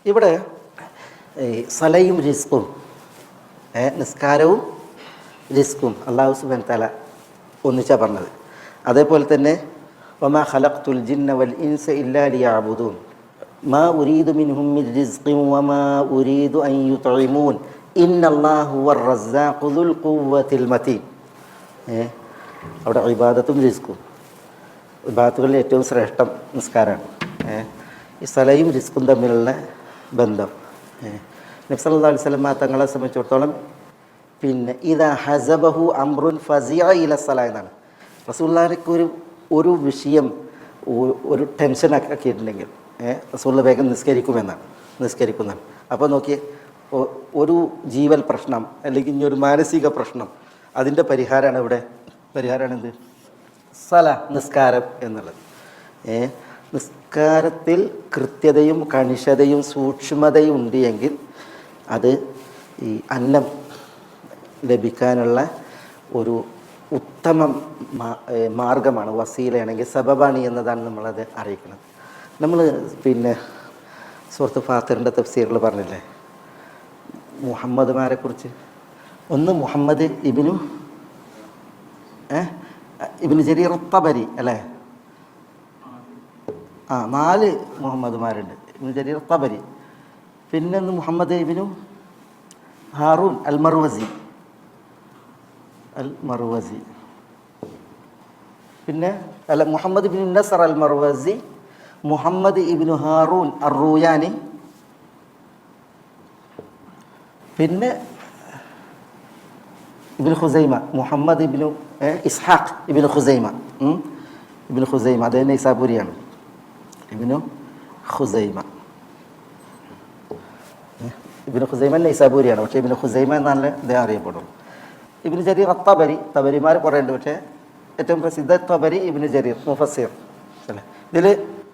ഇവിടെ ഈ സലയും റിസ്ക്കും നിസ്കാരവും റിസ്ക്കും അല്ലാഹു സുബ്ഹാനഹു വ തആല ഒന്നിച്ചാണ് പറഞ്ഞത്. അതേപോലെ തന്നെ വമാ ഖലഖ്തുൽ ജിന്ന വൽ ഇൻസ ഇല്ലാ ലിയഅ്ബുദൂൻ മാ ഉരീദു മിൻഹും മിൻ റിസ്ഖിൻ വമാ ഉരീദു അൻ യുത്ഇമൂൻ ഇന്നല്ലാഹ ഹുവർ റസ്സാഖു ദുൽ ഖുവ്വത്തിൽ മതീൻ. അവിടെ ഇബാദത്തും റിസ്ക്കും, ഇബാദത്തുകളിൽ ഏറ്റവും ശ്രേഷ്ഠം നിസ്കാരമാണ്. ഈ സലയും റിസ്ക്കും തമ്മിലുള്ള ബന്ധം നബി സല്ലല്ലാഹു അലൈഹി വസല്ലം തങ്ങളെ സംബന്ധിച്ചിടത്തോളം പിന്നെ ഇദാ ഹസബഹു അംറുൻ ഫസിഅ ഇല സലാ എന്നാണ്. റസൂലുള്ളാഹിക്ക് ഒരു വിഷയം ഒരു ടെൻഷനൊക്കെ ആക്കിയിട്ടുണ്ടെങ്കിൽ റസൂലുള്ള വേഗം നിസ്കരിക്കുന്നതാണ്. അപ്പോൾ നോക്കിയേ, ഒരു ജീവൽ പ്രശ്നം അല്ലെങ്കിൽ ഇനി ഒരു മാനസിക പ്രശ്നം, അതിൻ്റെ പരിഹാരമാണ് എന്ത്? സല, നിസ്കാരം എന്നുള്ളത്. നിസ്കാരത്തിൽ കൃത്യതയും കണിശതയും സൂക്ഷ്മതയും ഉണ്ട് എങ്കിൽ അത് ഈ അന്നം ലഭിക്കാനുള്ള ഒരു ഉത്തമ മാർഗമാണ്, വസീലയാണെങ്കിൽ സബബാണ് എന്നതാണ് നമ്മളത് അറിയിക്കുന്നത്. നമ്മൾ പിന്നെ സൂറത്ത് ഫാത്തിറിൻ്റെ തഫ്സീറിൽ പറഞ്ഞില്ലേ മുഹമ്മദ്മാരെ കുറിച്ച്. ഒന്ന് മുഹമ്മദ് ഇബ്നു ജരീർ തബരി അല്ലേ? 4 മുഹമ്മദ്മാരുണ്ട്. ഇബ്നു ജരീർ തബരി, പിന്നെ ഒന്ന് മുഹമ്മദ് ഇബ്നു ഹാറൂൻ അൽ മർവസി, പിന്നെ മുഹമ്മദ് ഇബ്നു നസർ അൽ മർവസി, മുഹമ്മദ് ഇബ്നു ഹാറൂൻ അർ റൂയാനി, പിന്നെ ഇബ്നു ഖുസൈമ, മുഹമ്മദ് ഇബ്നു ഇസ്ഹാഖ് ഇബ്നു ഖുസൈമ. അദ്ദേഹം നൈസാപൂരിയാണ്. ഇബ്നു ഖുസൈമ നൈസാപൂരിയാണ്, പക്ഷേ ഇബ്നു ഖുസൈമ എന്നാണ് അദ്ദേഹം അറിയപ്പെടും. ഇബ്നു ജരീർ തബരി, തബരിമാർ കുറേ ഉണ്ട്, പക്ഷേ ഏറ്റവും പ്രസിദ്ധ തബരി ഇബ്നു ജരീർ മുഫസ്സിർ അല്ലേ. ഇതിൽ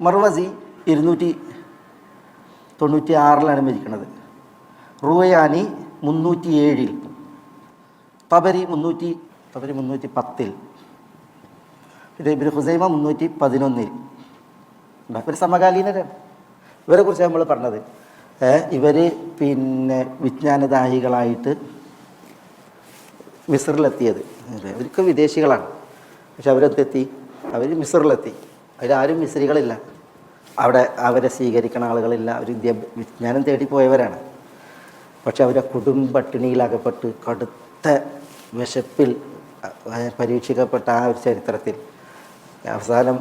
മർവസി 296 മരിക്കുന്നത്, റൂയാനി 307, തബരി 310, പിന്നെ ഇബ്നു ഖുസൈമ 311. ഇവർ സമകാലീനരാണ്. ഇവരെ കുറിച്ച് നമ്മൾ പറഞ്ഞത്, ഇവർ പിന്നെ വിജ്ഞാനദാഹികളായിട്ട് മിസ്റിലെത്തിയത്. ഇവർക്ക് വിദേശികളാണ്, പക്ഷെ അവരെത്തി മിസ്റിലെത്തി. അതിലാരും മിസ്രികളില്ല, അവിടെ അവരെ സ്വീകരിക്കണ ആളുകളില്ല. അവർ വിജ്ഞാനം തേടിപ്പോയവരാണ്. പക്ഷെ അവരെ പട്ടിണിയിലകപ്പെട്ട് കടുത്ത വിശപ്പിൽ പരീക്ഷിക്കപ്പെട്ട ആ ഒരു ചരിത്രത്തിൽ അവസാനം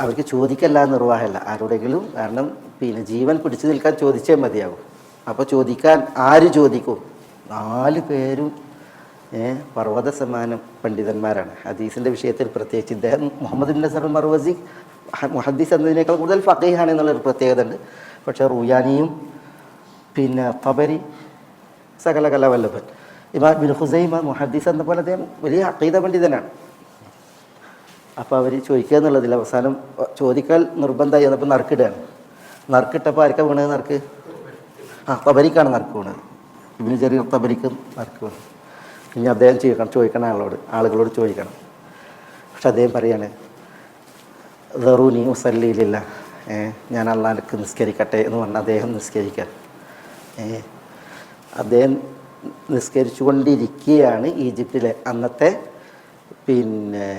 അവർക്ക് ചോദിക്കല്ല നിർവാഹമല്ല ആരോടെങ്കിലും. കാരണം പിന്നെ ജീവൻ പിടിച്ചു നിൽക്കാൻ ചോദിച്ചേ മതിയാകും. അപ്പോൾ ചോദിക്കാൻ ആര് ചോദിക്കും? 4 പേരും പർവ്വത സമാനം പണ്ഡിതന്മാരാണ്. ഹദീസിൻ്റെ വിഷയത്തിൽ പ്രത്യേകിച്ച് ഇദ്ദേഹം മുഹമ്മദ് ഇബ്നു നസർ മർവസി മുഹദ്ദിസ് എന്നതിനേക്കാൾ കൂടുതൽ ഫഖീഹാണ് എന്നുള്ളൊരു പ്രത്യേകത ഉണ്ട്. പക്ഷേ റൂയാനിയും പിന്നെ തബരി സകല കലാവല്ലഭൻ. ഇമാം ഇബ്നു ഖുസൈമ മുഹദ്ദിസ് എന്ന പോലെ അദ്ദേഹം വലിയ അഖീദ പണ്ഡിതനാണ്. അപ്പോൾ അവർ ചോദിക്കുക എന്നുള്ളതിൽ അവസാനം ചോദിക്കൽ നിർബന്ധമായി വന്നപ്പോൾ നറുക്കിട്ടപ്പോൾ ആർക്കാണ് വീണത്? തബരിക്കാണ് നറുക്ക് വീണത്. ഇബ്നു ജരീർ തബരിക്ക് നറുക്ക് വീണത്. ഇനി അദ്ദേഹം ചോദിക്കണം ആളുകളോട് ചോദിക്കണം. പക്ഷെ അദ്ദേഹം പറയാണ് ദറൂനി ഉസല്ലിയിലില്ല, ഞാൻ അള്ളാഹ്ക്ക് നിസ്കരിക്കട്ടെ എന്ന് പറഞ്ഞാൽ അദ്ദേഹം നിസ്കരിക്കാൻ. അദ്ദേഹം നിസ്കരിച്ചു കൊണ്ടിരിക്കുകയാണ് ഈജിപ്തിലെ അന്നത്തെ പിന്നെ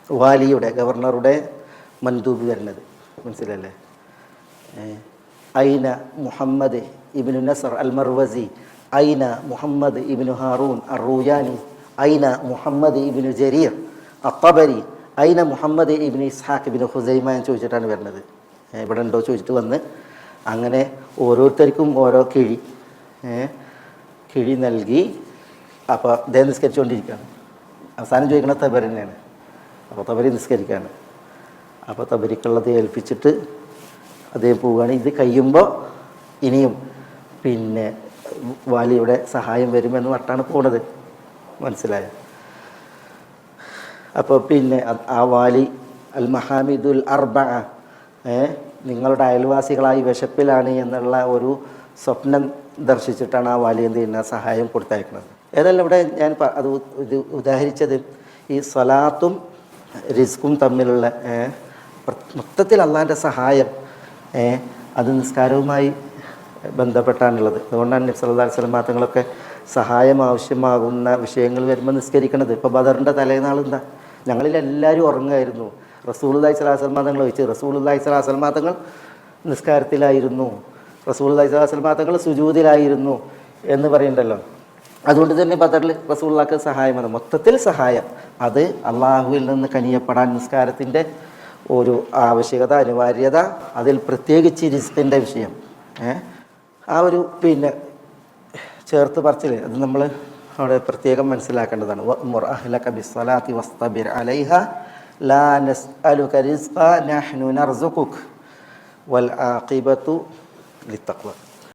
വാലിയുടെ ഗവർണറുടെ മൻദൂബ് വരുന്നത്. മനസ്സിലല്ലേ? ഐന മുഹമ്മദ് ഇബ്നു നസർ അൽ മർവസി, ഐന മുഹമ്മദ് ഇബ്നു ഹാറൂൻ അർ റൂയാനി, ഐന മുഹമ്മദ് ഇബ്നു ജരീർ അത്തബരി, ഐന മുഹമ്മദ് ഇബ്നു ഇസ്ഹാഖ് ഇബ്നു ഖുസൈമ എന്ന് ചോദിച്ചിട്ടാണ് വരുന്നത്. ഇവിടെ ഉണ്ടോ ചോദിച്ചിട്ട് വന്ന് അങ്ങനെ ഓരോരുത്തർക്കും ഓരോ കിഴി നൽകി. അപ്പോൾ അദ്ദേഹം നിസ്കരിച്ചുകൊണ്ടിരിക്കുകയാണ്. അവസാനം ചോദിക്കണത് തബരി തന്നെയാണ്. അപ്പോൾ തബരി നിസ്കരിക്കുകയാണ്. അപ്പോൾ തബരിക്കുള്ളത് ഏൽപ്പിച്ചിട്ട് അദ്ദേഹം പോവുകയാണ്. ഇത് കഴിയുമ്പോൾ ഇനിയും പിന്നെ വാലിയുടെ സഹായം വരുമെന്ന് പറഞ്ഞാണ് പോണത്. മനസ്സിലായോ? അപ്പോൾ പിന്നെ ആ വാലി അൽ മഹാമിദുൽ അർബഅ, നിങ്ങളുടെ അയൽവാസികളായി വിശപ്പിലാണ് എന്നുള്ള ഒരു സ്വപ്നം ദർശിച്ചിട്ടാണ് ആ വാലി എന്ത് ചെയ്യുന്ന സഹായം കൊടുത്തയക്കുന്നത്. ഏതായാലും ഇവിടെ ഞാൻ ഇത് ഉദാഹരിച്ചത് ഈ സ്വലാത്തും റിസ്ക്കും തമ്മിലുള്ള മൊത്തത്തിൽ അള്ളാഹിൻ്റെ സഹായം അത് നിസ്കാരവുമായി ബന്ധപ്പെട്ടാണുള്ളത്. അതുകൊണ്ടാണ് നബി സല്ലല്ലാഹു അലൈഹി വസല്ലം തങ്ങളൊക്കെ സഹായം ആവശ്യമാകുന്ന വിഷയങ്ങൾ വരുമ്പോൾ നിസ്കരിക്കണത്. ഇപ്പോൾ ബദറിൻ്റെ തലേനാൾ എന്താ, ഞങ്ങളിലെല്ലാവരും ഉറങ്ങുമായിരുന്നു. റസൂലുള്ളാഹി സ്വല്ലല്ലാഹു അലൈഹി വസല്ലം തങ്ങൾ ചോദിച്ചു, റസൂലുള്ളാഹി സ്വല്ലല്ലാഹു അലൈഹി വസല്ലം തങ്ങൾ നിസ്കാരത്തിലായിരുന്നു, റസൂലുള്ളാഹി സ്വല്ലല്ലാഹു അലൈഹി വസല്ലം തങ്ങൾ സുജൂദിലായിരുന്നു എന്ന് പറയുന്നുണ്ടല്ലോ. അതുകൊണ്ട് തന്നെ ബദറിൽ റസൂലുള്ളാഹിക്ക് സഹായം വന്നു. മൊത്തത്തിൽ സഹായം അത് അള്ളാഹുവിൽ നിന്ന് കനിയപ്പെടാൻ നിസ്കാരത്തിൻ്റെ ഒരു ആവശ്യകത, അനിവാര്യത, അതിൽ പ്രത്യേകിച്ച് റിസ്കിൻ്റെ വിഷയം, ആ ഒരു ചേർത്ത് പറച്ചിൽ അത് നമ്മൾ അവിടെ പ്രത്യേകം മനസ്സിലാക്കേണ്ടതാണ്. വഅ്മുർ അഹ്ലക ബിസ്സലാത്തി വസ്തബിർ അലൈഹ ലാ നസ്അലുക റിസ്ഖ നഹ്നു നർസുഖുക വൽ ആഖിബത്തു ലിത്തഖ്വ.